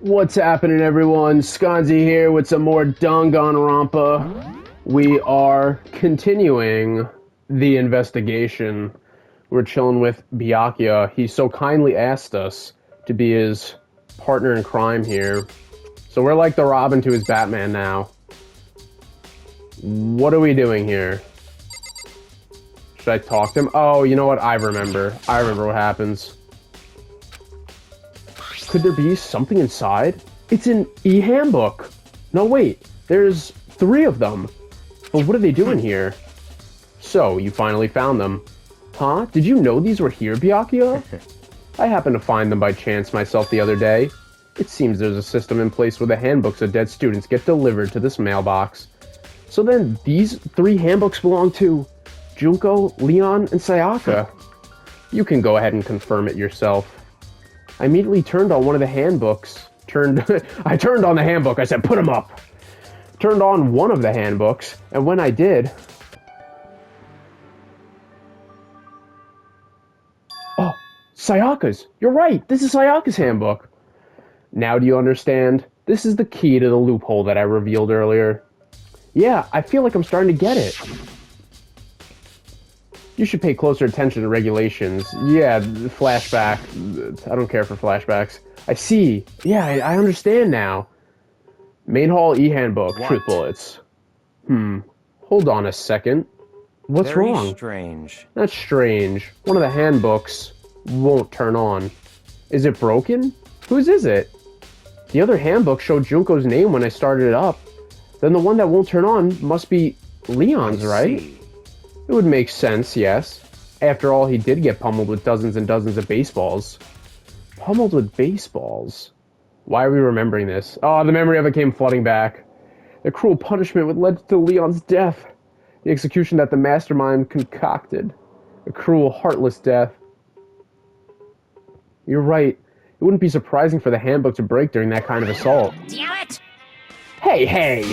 What's happening, everyone? SconzE here with some more Danganronpa. We are continuing the investigation. We're chilling with Byakuya. He so kindly asked us to be his partner in crime here. So we're like the Robin to his Batman now. What are we doing here? Should I talk to him? Oh, you know what? I remember what happens. Could there be something inside? It's an e-handbook. No, wait. There's 3 of them. But what are they doing here? So, you finally found them. Huh? Did you know these were here, Byakuya? I happened to find them by chance myself the other day. It seems there's a system in place where the handbooks of dead students get delivered to this mailbox. So then, these 3 handbooks belong to Junko, Leon, and Sayaka. You can go ahead and confirm it yourself. I immediately turned on one of the handbooks. I turned on the handbook. I said, put them up. Turned on one of the handbooks, and when I did... Oh, Sayaka's. You're right. This is Sayaka's handbook. Now do you understand? This is the key to the loophole that I revealed earlier. Yeah, I feel like I'm starting to get it. You should pay closer attention to regulations. Yeah, flashback. I don't care for flashbacks. I see. Yeah, I understand now. Main hall e-handbook. Truth bullets. Hold on a second. What's wrong? Very strange. That's strange. One of the handbooks won't turn on. Is it broken? Whose is it? The other handbook showed Junko's name when I started it up. Then the one that won't turn on must be Leon's, right? It would make sense, yes. After all, he did get pummeled with dozens and dozens of baseballs. Pummeled with baseballs? Why are we remembering this? Oh, the memory of it came flooding back. The cruel punishment which led to Leon's death. The execution that the mastermind concocted. A cruel, heartless death. You're right. It wouldn't be surprising for the handbook to break during that kind of assault. Damn it! Hey, hey!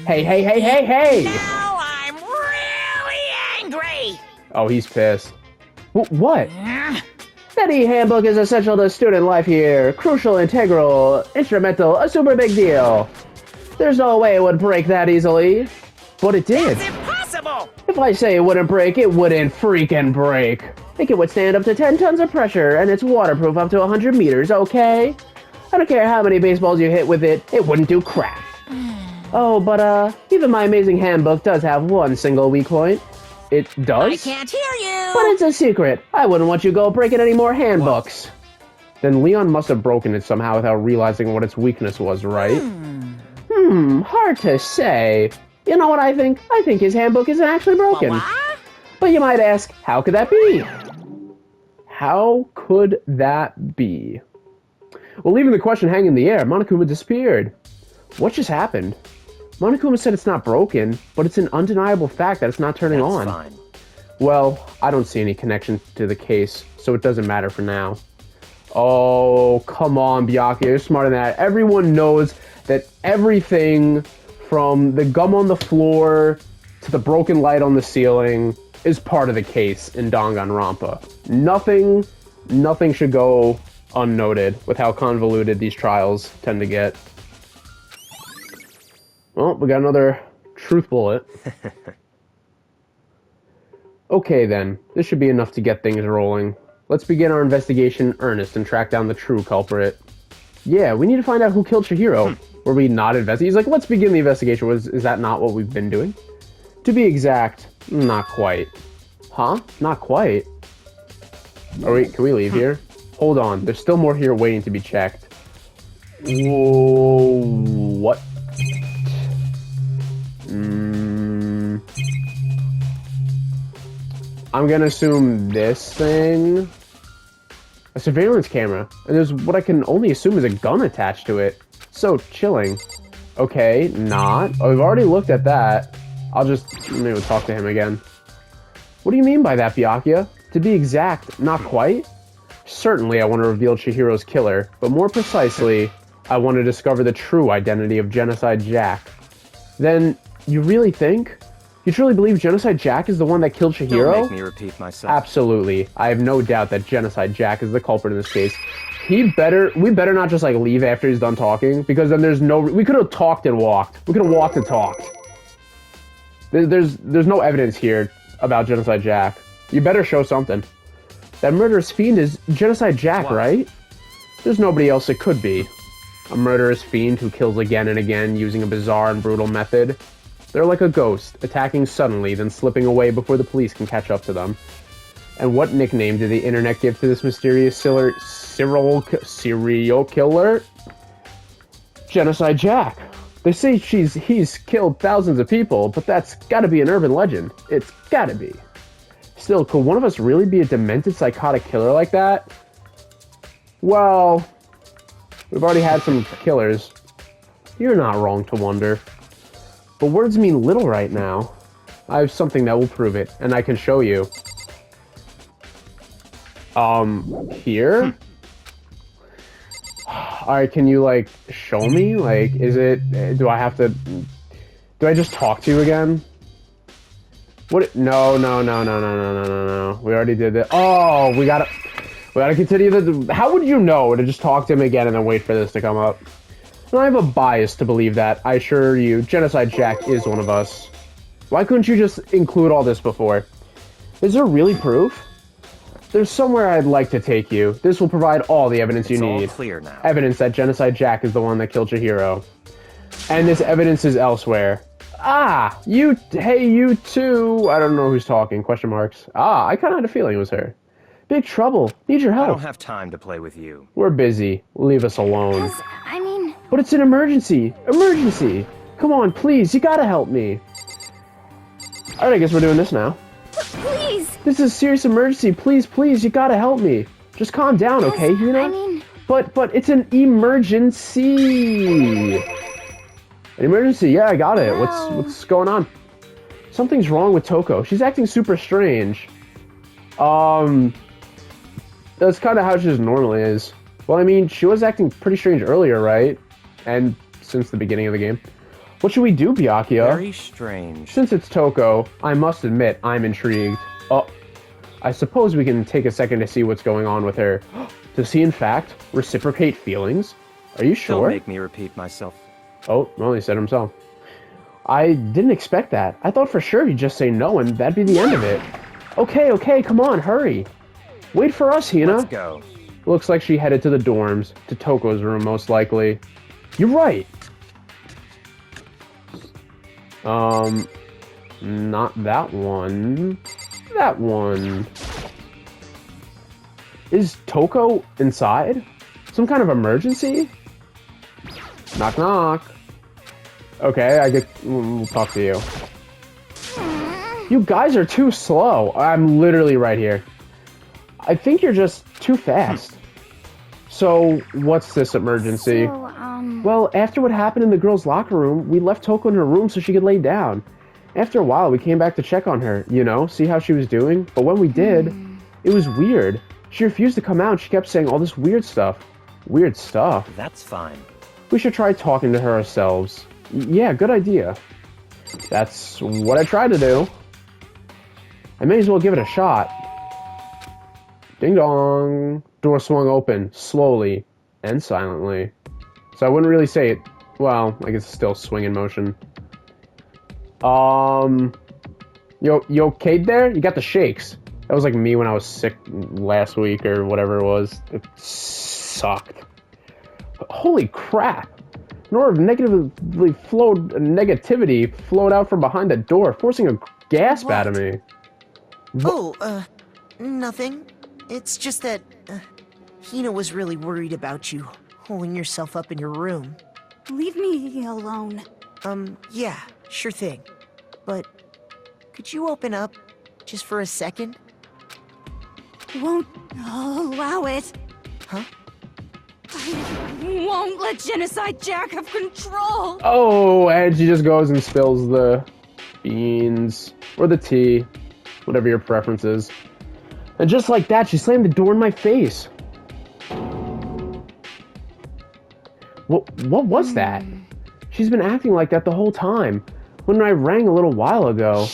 Hey, hey, hey, hey, hey! Now I'm really angry! Oh, he's pissed. What? That e-handbook is essential to student life here. Crucial, integral, instrumental, a super big deal. There's no way it would break that easily. But it did. It's impossible! If I say it wouldn't break, it wouldn't freaking break. It can withstand up to 10 tons of pressure, and it's waterproof up to 100 meters, okay? I don't care how many baseballs you hit with it, it wouldn't do crap. Oh, but even my amazing handbook does have one single weak point. It does? I can't hear you! But it's a secret. I wouldn't want you go breaking any more handbooks. Then Leon must have broken it somehow without realizing what its weakness was, right? Hard to say. You know what I think? I think his handbook isn't actually broken. What? But you might ask, how could that be? How could that be? Well, leaving the question hanging in the air, Monokuma disappeared. What just happened? Monokuma said it's not broken, but it's an undeniable fact that it's not turning on. Fine. Well, I don't see any connection to the case, so it doesn't matter for now. Oh, come on, Byakuya, you're smarter than that. Everyone knows that everything from the gum on the floor to the broken light on the ceiling is part of the case in Danganronpa. Nothing should go unnoted with how convoluted these trials tend to get. Well, we got another truth bullet. Okay then, this should be enough to get things rolling. Let's begin our investigation in earnest and track down the true culprit. Yeah, we need to find out who killed Chihiro. Were we not investigating? He's like, let's begin the investigation. Is that not what we've been doing? To be exact, not quite. Huh? Not quite? Can we leave here? Hold on, there's still more here waiting to be checked. Whoa, what? I'm gonna assume this thing. A surveillance camera. And there's what I can only assume is a gun attached to it. So chilling. Okay, not. Oh, we've already looked at that. Maybe talk to him again. What do you mean by that, Byakuya? To be exact, not quite? Certainly I want to reveal Chihiro's killer, but more precisely, I want to discover the true identity of Genocide Jack. Then, you really think? You truly believe Genocide Jack is the one that killed Chihiro? Don't make me repeat myself. Absolutely. I have no doubt that Genocide Jack is the culprit in this case. we better not just like leave after he's done talking, because then we could have talked and walked. We could have walked and talked. There's no evidence here about Genocide Jack. You better show something. That murderous fiend is Genocide Jack, What? right? There's nobody else it could be. A murderous fiend who kills again and again using a bizarre and brutal method. They're like a ghost, attacking suddenly, then slipping away before the police can catch up to them. And what nickname did the internet give to this mysterious serial killer? Genocide Jack. They say he's killed thousands of people, but that's gotta be an urban legend. It's gotta be. Still, could one of us really be a demented psychotic killer like that? Well, we've already had some killers. You're not wrong to wonder. But words mean little right now. I have something that will prove it, and I can show you. Here? Alright, can you, like, show me? Like, do I just talk to you again? What? No. We already did it. Oh, we gotta continue how would you know to just talk to him again and then wait for this to come up? And I have a bias to believe that, I assure you, Genocide Jack is one of us. Why couldn't you just include all this before? Is there really proof? There's somewhere I'd like to take you. This will provide all the evidence you need. It's all clear now. Evidence that Genocide Jack is the one that killed Chihiro. And this evidence is elsewhere. Hey, you too. I don't know who's talking, question marks. I kind of had a feeling it was her. Big trouble. Need your help. I don't have time to play with you. We're busy. Leave us alone. I mean... But it's an emergency. Emergency. Come on, please. You gotta help me. Alright, I guess we're doing this now. Please! This is a serious emergency. Please, you gotta help me. Just calm down, okay, Hina? I mean... But it's an emergency. An emergency, yeah, I got it. What's going on? Something's wrong with Toko. She's acting super strange. That's kind of how she just normally is. Well, I mean, she was acting pretty strange earlier, right? And since the beginning of the game. What should we do, Byakuya? Very strange. Since it's Toko, I must admit, I'm intrigued. I suppose we can take a second to see what's going on with her. Does he, in fact, reciprocate feelings? Are you sure? Don't make me repeat myself. Oh, well, he said himself. I didn't expect that. I thought for sure he'd just say no and that'd be the end of it. Okay, come on, hurry. Wait for us, Hina. Let's go. Looks like she headed to the dorms, to Toko's room most likely. You're right. Not that one. That one. Is Toko inside? Some kind of emergency? Knock knock. Okay, we'll talk to you. You guys are too slow. I'm literally right here. I think you're just too fast. So, what's this emergency? Well, after what happened in the girls' locker room, we left Toko in her room so she could lay down. After a while, we came back to check on her, see how she was doing. But when we did, it was weird. She refused to come out and she kept saying all this weird stuff. Weird stuff? That's fine. We should try talking to her ourselves. Yeah, good idea. That's what I tried to do. I may as well give it a shot. Ding dong. Door swung open, slowly and silently. So I wouldn't really say it. Well, I guess it's still swing in motion. You okay there? You got the shakes. That was like me when I was sick last week or whatever it was. It sucked. Holy crap. An aura of negativity flowed out from behind the door, forcing a gasp out of me. Nothing. It's just that, Hina was really worried about you, holding yourself up in your room. Leave me alone. Yeah, sure thing. But, could you open up, just for a second? Won't allow it. Huh? I won't let Genocide Jack have control. Oh, and she just goes and spills the beans, or the tea, whatever your preference is. And just like that, she slammed the door in my face. What was that? She's been acting like that the whole time. When I rang a little while ago,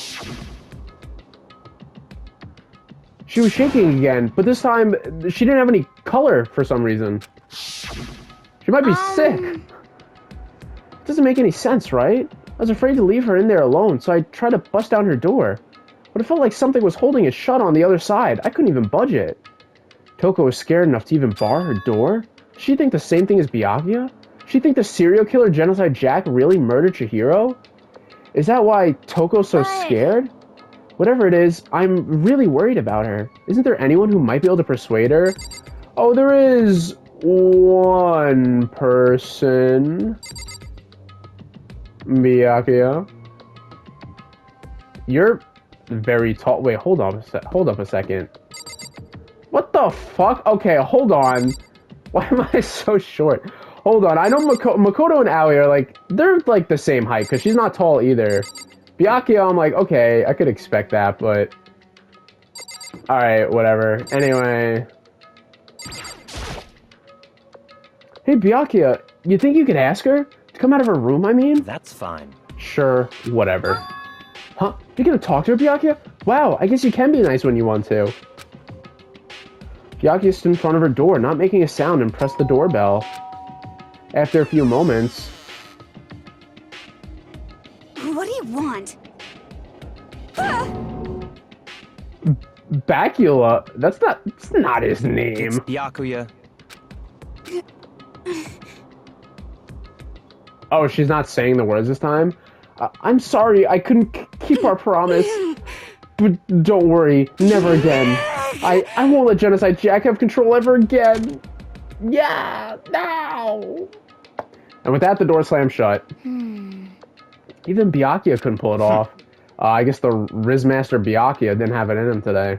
She was shaking again, but this time she didn't have any color for some reason. She might be sick. Doesn't make any sense, right? I was afraid to leave her in there alone, so I tried to bust down her door. But it felt like something was holding it shut on the other side. I couldn't even budge it. Toko was scared enough to even bar her door? Does she think the same thing as Byakuya? Does she think the serial killer Genocide Jack really murdered Chihiro? Is that why Toko's so scared? Whatever it is, I'm really worried about her. Isn't there anyone who might be able to persuade her? Oh, there is one person. Byakuya. You're very tall. Wait, hold up a second. What the fuck? Okay, hold on. Why am I so short? Hold on. I know Makoto and Aoi are like, they're like the same height because she's not tall either. Byakuya, I'm like, okay, I could expect that, but... Alright, whatever. Anyway... Hey, Byakuya, you think you could ask her? To come out of her room, I mean? That's fine. Sure, whatever. Huh? You're gonna talk to her, Byakuya? Wow, I guess you can be nice when you want to. Byakuya stood in front of her door, not making a sound, and pressed the doorbell. After a few moments... What do you want? Bacula? That's not his name. It's Byakuya. Oh, she's not saying the words this time? I'm sorry, I couldn't keep our promise. But don't worry, never again. I won't let Genocide Jack have control ever again. Yeah, no! And with that, the door slammed shut. Even Byakuya couldn't pull it off. I guess the Rizmaster Byakuya didn't have it in him today.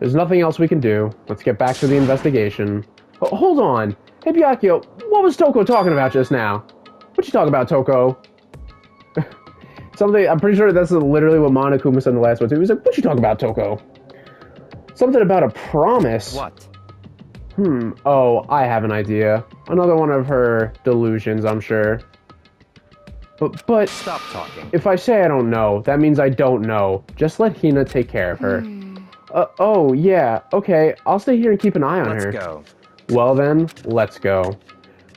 There's nothing else we can do. Let's get back to the investigation. Oh, hold on. Hey, Byakuya, what was Toko talking about just now? What you talking about, Toko? Something, I'm pretty sure that's literally what Monokuma said in the last one, too. He was like, what you talking about, Toko? Something about a promise. What? Oh, I have an idea. Another one of her delusions, I'm sure. But Stop talking. if I say I don't know, that means I don't know. Just let Hina take care of her. Oh, yeah, okay. I'll stay here and keep an eye on her. Let's go. Well then, let's go.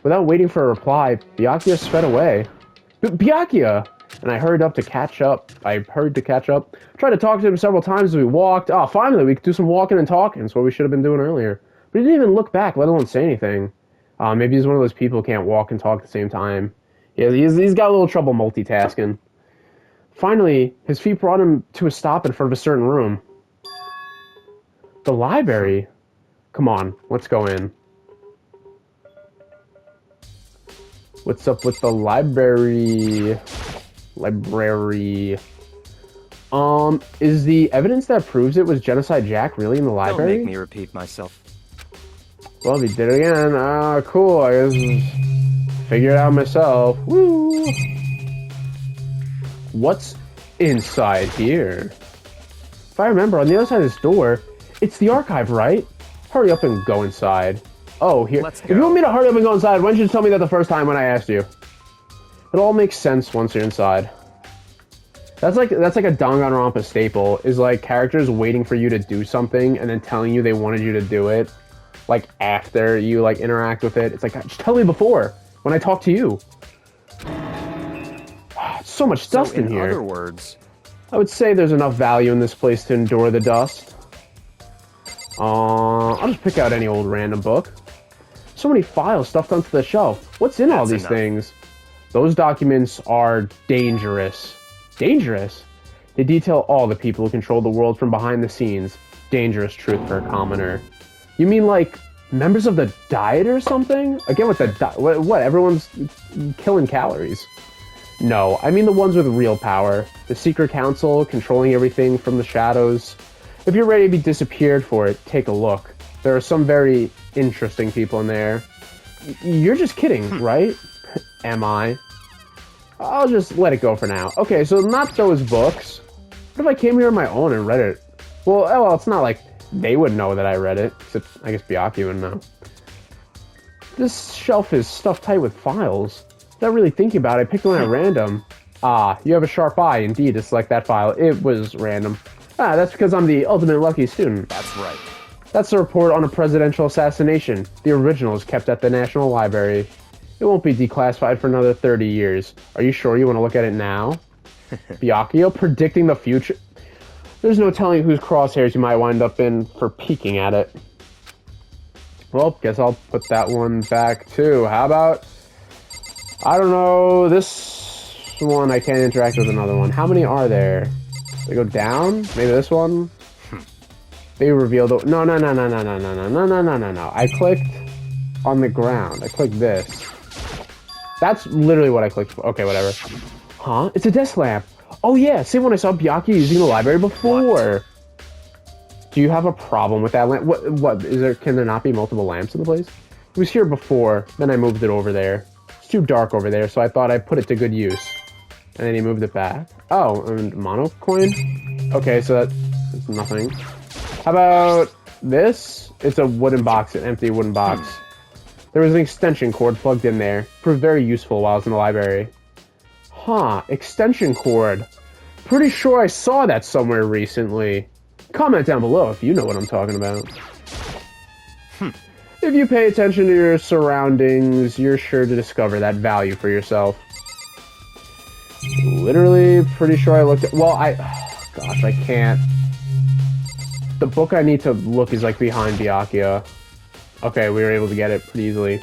Without waiting for a reply, Byakuya sped away. Byakuya! And I hurried to catch up. Tried to talk to him several times as we walked. Oh, finally, we could do some walking and talking. That's what we should have been doing earlier. But he didn't even look back, let alone say anything. Maybe he's one of those people who can't walk and talk at the same time. Yeah, he's got a little trouble multitasking. Finally, his feet brought him to a stop in front of a certain room. The library? Come on, let's go in. What's up with the library? Is the evidence that proves it was Genocide Jack really in the library? Don't make me repeat myself. Well, if he did it again, cool, I guess figure it out myself. Woo! What's inside here? If I remember, on the other side of this door, it's the archive, right? Hurry up and go inside. Oh, here. Let's go. If you want me to hurry up and go inside, why didn't you tell me that the first time when I asked you? It all makes sense once you're inside. That's like a Danganronpa staple, is like characters waiting for you to do something and then telling you they wanted you to do it, like after you like interact with it. It's like, just tell me before, when I talk to you. So much dust in here. In other words, I would say there's enough value in this place to endure the dust. I'll just pick out any old random book. So many files stuffed onto the shelf. What's in all these things? Those documents are dangerous. Dangerous? They detail all the people who control the world from behind the scenes. Dangerous truth for a commoner. You mean like members of the diet or something? Again with the what? Everyone's killing calories. No, I mean the ones with real power. The secret council controlling everything from the shadows. If you're ready to be disappeared for it, take a look. There are some very interesting people in there. You're just kidding, right? Am I? I'll just let it go for now. Okay, so not those books. What if I came here on my own and read it? Well, it's not like they would know that I read it. Except, I guess Byakuya would know. This shelf is stuffed tight with files. Without really thinking about it, I picked one at random. Ah, you have a sharp eye, indeed, to select that file. It was random. Ah, that's because I'm the ultimate lucky student. That's right. That's the report on a presidential assassination. The original is kept at the National Library. It won't be declassified for another 30 years. Are you sure you want to look at it now? Byakuya predicting the future? There's no telling whose crosshairs you might wind up in for peeking at it. Well, guess I'll put that one back too. How about... I don't know, this one I can't interact with another one. How many are there? They go down? Maybe this one? They reveal the... No. I clicked on the ground. I clicked this. That's literally what I clicked for. Okay, whatever. Huh? It's a desk lamp. Oh yeah, same one I saw Byakuya using the library before. What? Do you have a problem with that lamp? What is there? Can there not be multiple lamps in the place? It was here before, then I moved it over there. It's too dark over there, so I thought I'd put it to good use. And then he moved it back. Oh, and mono coin? Okay, so that's nothing. How about this? It's a wooden box, an empty wooden box. There was an extension cord plugged in there. Proved very useful while I was in the library. Huh, extension cord. Pretty sure I saw that somewhere recently. Comment down below if you know what I'm talking about. If you pay attention to your surroundings, you're sure to discover that value for yourself. Literally, pretty sure I looked at... Well, gosh, I can't. The book I need to look is, like, behind Byakuya. Okay, we were able to get it pretty easily.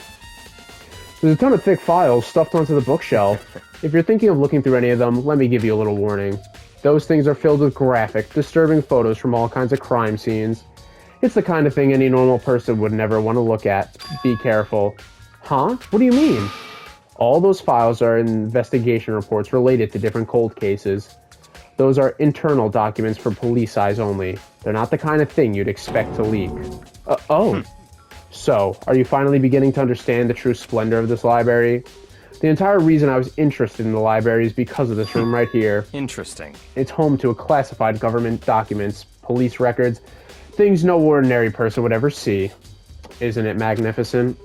There's a ton of thick files stuffed onto the bookshelf. If you're thinking of looking through any of them, let me give you a little warning. Those things are filled with graphic, disturbing photos from all kinds of crime scenes. It's the kind of thing any normal person would never want to look at. Be careful. Huh? What do you mean? All those files are investigation reports related to different cold cases. Those are internal documents for police eyes only. They're not the kind of thing you'd expect to leak. Oh. So, are you finally beginning to understand the true splendor of this library? The entire reason I was interested in the library is because of this room right here. Interesting. It's home to a classified government documents, police records, things no ordinary person would ever see. Isn't it magnificent?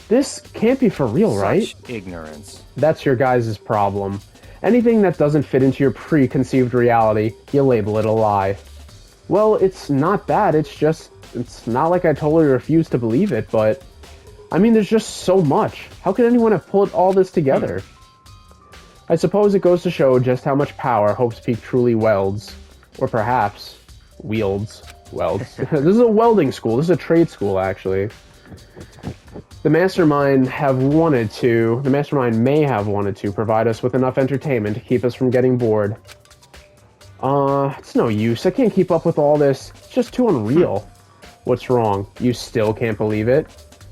This can't be for real, right? Such ignorance. That's your guys' problem. Anything that doesn't fit into your preconceived reality, you label it a lie. Well, it's not that, it's not like I totally refuse to believe it, but... I mean, there's just so much. How could anyone have pulled all this together? I suppose it goes to show just how much power Hope's Peak truly welds. Or perhaps, wields. Welds. This is a welding school. This is a trade school, actually. The mastermind may have wanted to provide us with enough entertainment to keep us from getting bored. It's no use. I can't keep up with all this. It's just too unreal. What's wrong? You still can't believe it?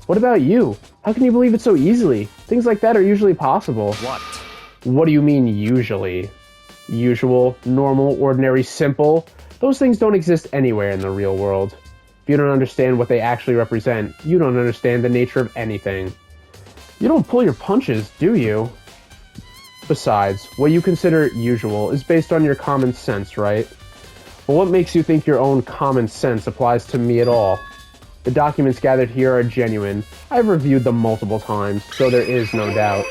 What about you? How can you believe it so easily? Things like that are usually possible. What? What do you mean, usually? Usual, normal, ordinary, simple? Those things don't exist anywhere in the real world. If you don't understand what they actually represent, you don't understand the nature of anything. You don't pull your punches, do you? Besides, what you consider usual is based on your common sense, right? But what makes you think your own common sense applies to me at all? The documents gathered here are genuine. I've reviewed them multiple times, so there is no doubt.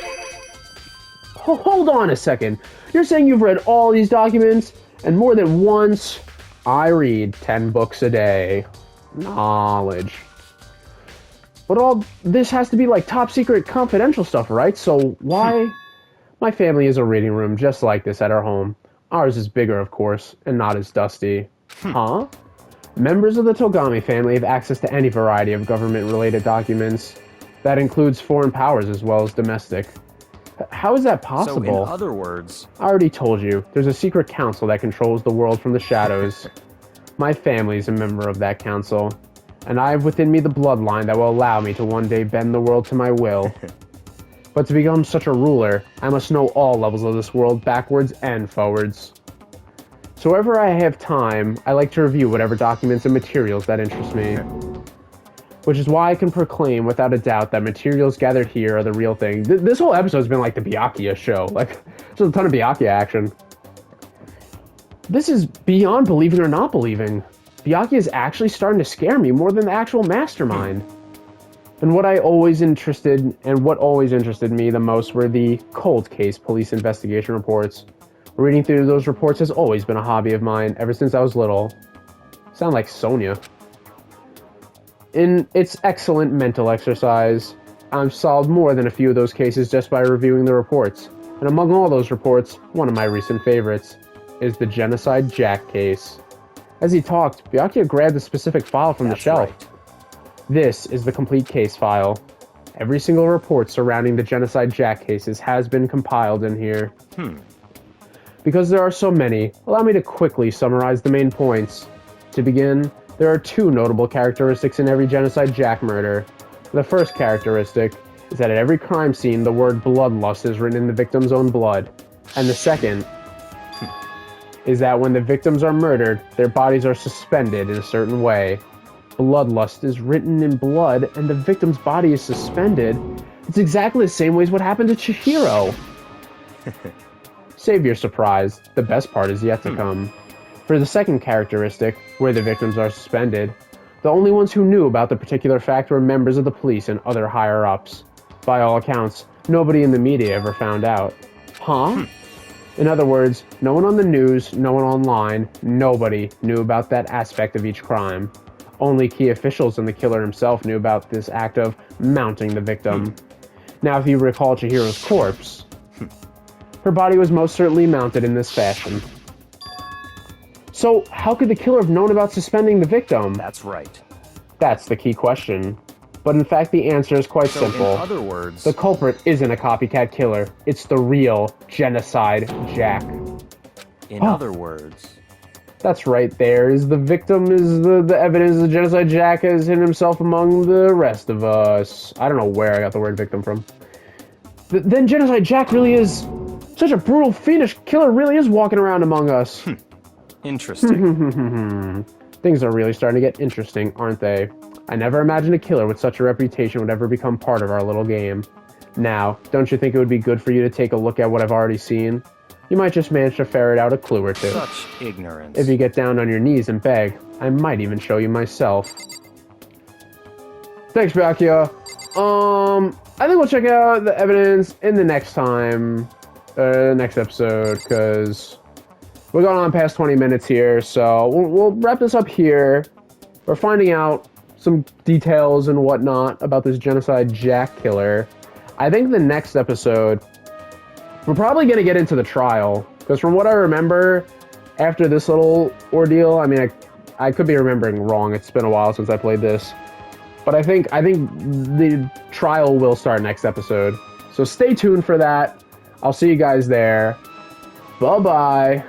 Hold on a second. You're saying you've read all these documents? And more than once? I read 10 books a day. Knowledge. But all this has to be like top secret confidential stuff, right? So why? My family has a reading room just like this at our home. Ours is bigger, of course, and not as dusty. Huh? Members of the Togami family have access to any variety of government-related documents. That includes foreign powers as well as domestic. How is that possible? So, in other words... I already told you, there's a secret council that controls the world from the shadows. My family is a member of that council, and I have within me the bloodline that will allow me to one day bend the world to my will. But to become such a ruler, I must know all levels of this world backwards and forwards. So whenever I have time, I like to review whatever documents and materials that interest me. Which is why I can proclaim without a doubt that materials gathered here are the real thing. This whole episode's been like the Byakuya show. Like, there's a ton of Byakuya action. This is beyond believing or not believing. Byakuya is actually starting to scare me more than the actual mastermind. And what always interested me the most were the cold case police investigation reports. Reading through those reports has always been a hobby of mine ever since I was little. Sound like Sonia. In its excellent mental exercise, I've solved more than a few of those cases just by reviewing the reports. And among all those reports, one of my recent favorites is the Genocide Jack case. As he talked, Byakuya grabbed a specific file from the shelf. Right. This is the complete case file. Every single report surrounding the Genocide Jack cases has been compiled in here. Because there are so many, allow me to quickly summarize the main points. To begin, there are two notable characteristics in every Genocide Jack murder. The first characteristic is that at every crime scene the word bloodlust is written in the victim's own blood. And the second is that when the victims are murdered, their bodies are suspended in a certain way. Bloodlust is written in blood and the victim's body is suspended. It's exactly the same way as what happened to Chihiro. Save your surprise, the best part is yet to come. For the second characteristic, where the victims are suspended, the only ones who knew about the particular fact were members of the police and other higher-ups. By all accounts, nobody in the media ever found out. Huh? In other words, no one on the news, no one online, nobody knew about that aspect of each crime. Only key officials and the killer himself knew about this act of mounting the victim. Now, if you recall Chihiro's corpse, her body was most certainly mounted in this fashion. So, how could the killer have known about suspending the victim? That's right. That's the key question. But in fact, the answer is quite simple. In other words, The culprit isn't a copycat killer. It's the real Genocide Jack. in other words, That's right there. The victim is the evidence the Genocide Jack has hidden himself among the rest of us. I don't know where I got the word victim from. Then Genocide Jack really is such a brutal, fiendish killer, really is walking around among us. interesting. Things are really starting to get interesting, aren't they? I never imagined a killer with such a reputation would ever become part of our little game. Now, don't you think it would be good for you to take a look at what I've already seen? You might just manage to ferret out a clue or two. Such ignorance. If you get down on your knees and beg, I might even show you myself. Thanks, Byakuya. I think we'll check out the evidence in the next next episode, because we're going on past 20 minutes here, so we'll wrap this up here. We're finding out some details and whatnot about this Genocide Jack killer. I think the next episode, we're probably going to get into the trial, because from what I remember, after this little ordeal, I mean, I could be remembering wrong. It's been a while since I played this. But I think the trial will start next episode. So stay tuned for that. I'll see you guys there. Bye-bye.